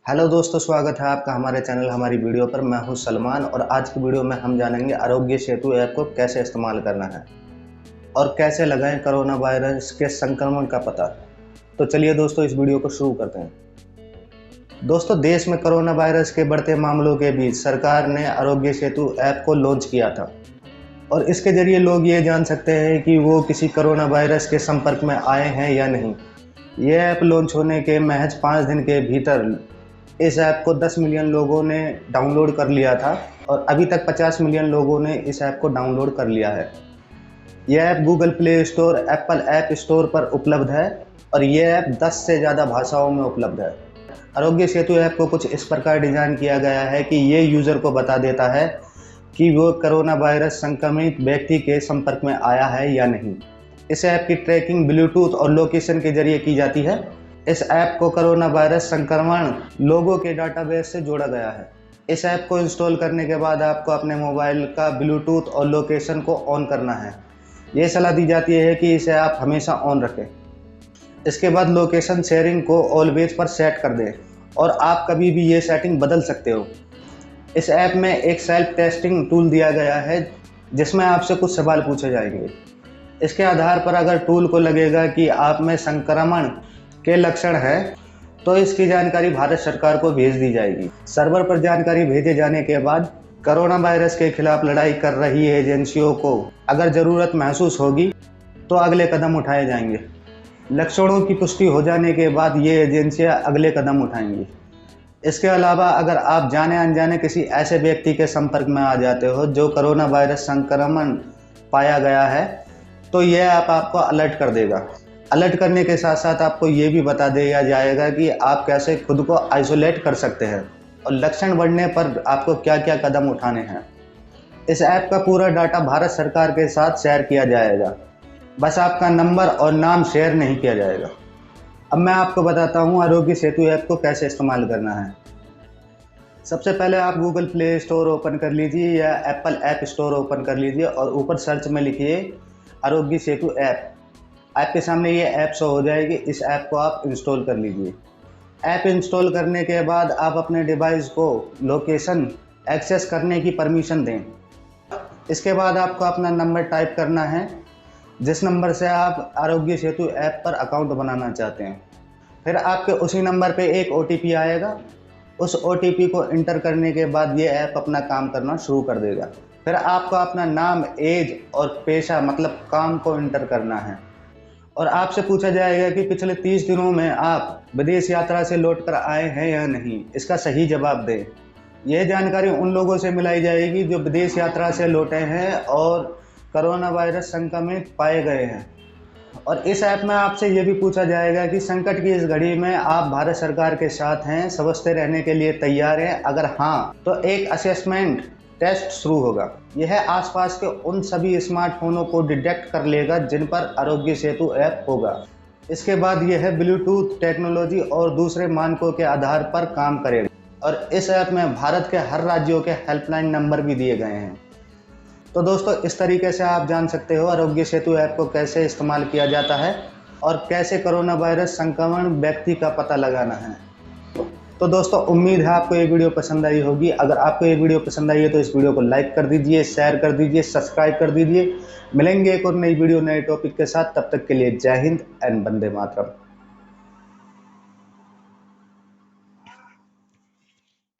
Hello दोस्तों, स्वागत है आपका हमारे चैनल हमारी वीडियो पर। मैं हूं सलमान और आज की वीडियो में हम जानेंगे आरोग्य सेतु ऐप को कैसे इस्तेमाल करना है और कैसे लगाएं कोरोना वायरस के संक्रमण का पता। तो चलिए दोस्तों, इस वीडियो को शुरू करते हैं। दोस्तों, देश में कोरोना वायरस के बढ़ते मामलों के बीच सरकार ने आरोग्य सेतु ऐप को लॉन्च किया था और इसके जरिए लोग ये जान सकते हैं कि वो किसी कोरोना वायरस के संपर्क में आए हैं या नहीं। ये ऐप लॉन्च होने के महज 5 दिन के भीतर इस ऐप को 10 मिलियन लोगों ने डाउनलोड कर लिया था और अभी तक 50 मिलियन लोगों ने इस ऐप को डाउनलोड कर लिया है। यह app Google play store, Apple app store पर उपलब्ध है और यह ऐप 10 से ज़्यादा भाषाओं में उपलब्ध है। आरोग्य सेतु ऐप को कुछ इस प्रकार डिज़ाइन किया गया है कि ये यूज़र को बता देता है कि वो कोरोना वायरस संक्रमित व्यक्ति के संपर्क में आया है या नहीं। इस ऐप की ट्रैकिंग ब्लूटूथ और लोकेशन के जरिए की जाती है। इस ऐप को कोरोना वायरस संक्रमण लोगों के डाटाबेस से जोड़ा गया है। इस ऐप को इंस्टॉल करने के बाद आपको अपने मोबाइल का ब्लूटूथ और लोकेशन को ऑन करना है। ये सलाह दी जाती है कि इसे आप हमेशा ऑन रखें। इसके बाद लोकेशन शेयरिंग को ऑलवेज पर सेट कर दें और आप कभी भी ये सेटिंग बदल सकते हो। इस ऐप में एक सेल्फ टेस्टिंग टूल दिया गया है जिसमें आपसे कुछ सवाल पूछे जाएंगे। इसके आधार पर अगर टूल को लगेगा कि आप में संक्रमण के लक्षण है तो इसकी जानकारी भारत सरकार को भेज दी जाएगी। सर्वर पर जानकारी भेजे जाने के बाद कोरोना वायरस के खिलाफ लड़ाई कर रही एजेंसियों को अगर ज़रूरत महसूस होगी तो अगले कदम उठाए जाएंगे। लक्षणों की पुष्टि हो जाने के बाद ये एजेंसियां अगले कदम उठाएंगी। इसके अलावा अगर आप जाने अनजाने किसी ऐसे व्यक्ति के संपर्क में आ जाते हो जो कोरोना वायरस संक्रमण पाया गया है तो यह ऐप आपको अलर्ट कर देगा। अलर्ट करने के साथ साथ आपको ये भी बता दिया जाएगा कि आप कैसे खुद को आइसोलेट कर सकते हैं और लक्षण बढ़ने पर आपको क्या क्या कदम उठाने हैं। इस ऐप का पूरा डाटा भारत सरकार के साथ शेयर किया जाएगा, बस आपका नंबर और नाम शेयर नहीं किया जाएगा। अब मैं आपको बताता हूँ आरोग्य सेतु ऐप को कैसे इस्तेमाल करना है। सबसे पहले आप गूगल प्ले स्टोर ओपन कर लीजिए या एप्पल ऐप स्टोर ओपन कर लीजिए और ऊपर सर्च में लिखिए आरोग्य सेतु ऐप। आपके सामने ये ऐप शो हो जाएगी। इस ऐप को आप इंस्टॉल कर लीजिए। ऐप इंस्टॉल करने के बाद आप अपने डिवाइस को लोकेशन एक्सेस करने की परमिशन दें। इसके बाद आपको अपना नंबर टाइप करना है जिस नंबर से आप आरोग्य सेतु ऐप पर अकाउंट बनाना चाहते हैं। फिर आपके उसी नंबर पे एक OTP आएगा। उस OTP को इंटर करने के बाद ये ऐप अपना काम करना शुरू कर देगा। फिर आपको अपना नाम, एज और पेशा मतलब काम को इंटर करना है और आपसे पूछा जाएगा कि पिछले 30 दिनों में आप विदेश यात्रा से लौटकर आए हैं या नहीं। इसका सही जवाब दें। यह जानकारी उन लोगों से मिलाई जाएगी जो विदेश यात्रा से लौटे हैं और कोरोना वायरस संक्रमित पाए गए हैं। और इस ऐप में आपसे ये भी पूछा जाएगा कि संकट की इस घड़ी में आप भारत सरकार के साथ हैं, स्वस्थ रहने के लिए तैयार हैं। अगर हाँ तो एक असेसमेंट टेस्ट शुरू होगा। यह आसपास के उन सभी स्मार्टफोनों को डिटेक्ट कर लेगा जिन पर आरोग्य सेतु ऐप होगा। इसके बाद यह ब्लूटूथ टेक्नोलॉजी और दूसरे मानकों के आधार पर काम करेगा और इस ऐप में भारत के हर राज्यों के हेल्पलाइन नंबर भी दिए गए हैं। तो दोस्तों, इस तरीके से आप जान सकते हो आरोग्य सेतु ऐप को कैसे इस्तेमाल किया जाता है और कैसे कोरोना वायरस संक्रमण व्यक्ति का पता लगाना है। तो दोस्तों, उम्मीद है आपको ये वीडियो पसंद आई होगी। अगर आपको ये वीडियो पसंद आई है तो इस वीडियो को लाइक कर दीजिए, शेयर कर दीजिए, सब्सक्राइब कर दीजिए। मिलेंगे एक और नई वीडियो नए टॉपिक के साथ। तब तक के लिए जय हिंद एंड वंदे मातरम।